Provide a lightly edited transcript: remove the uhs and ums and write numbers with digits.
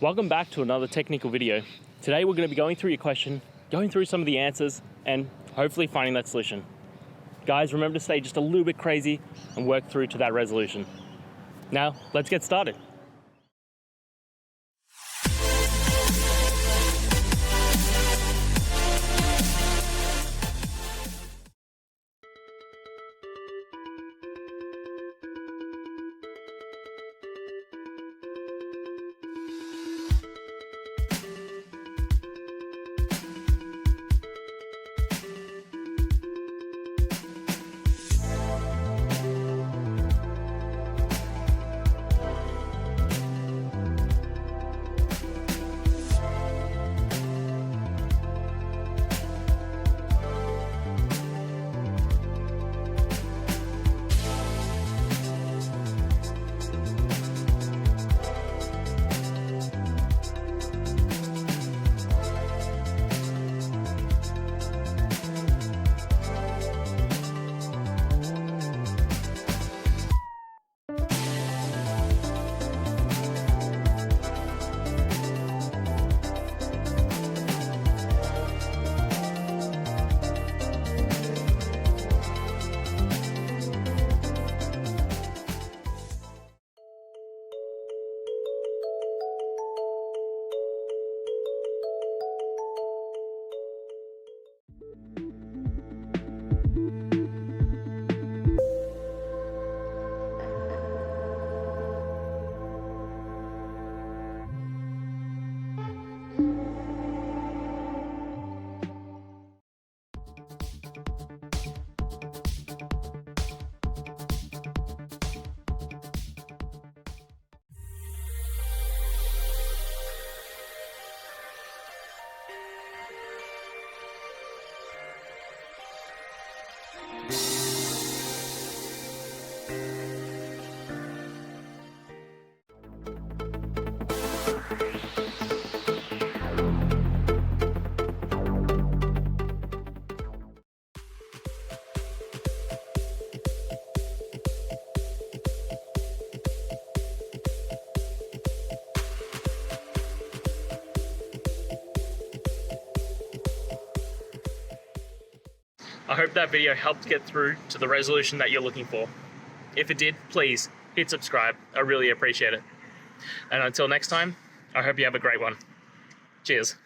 Welcome back to another technical video. Today we're going to be going through your question, going through some of the answers, and hopefully finding that solution. Guys, remember to stay just a little bit crazy and work through to that resolution. Now, let's get started. I hope that video helped get through to the resolution that you're looking for. If it did, please hit subscribe. I really appreciate it. And until next time, I hope you have a great one. Cheers.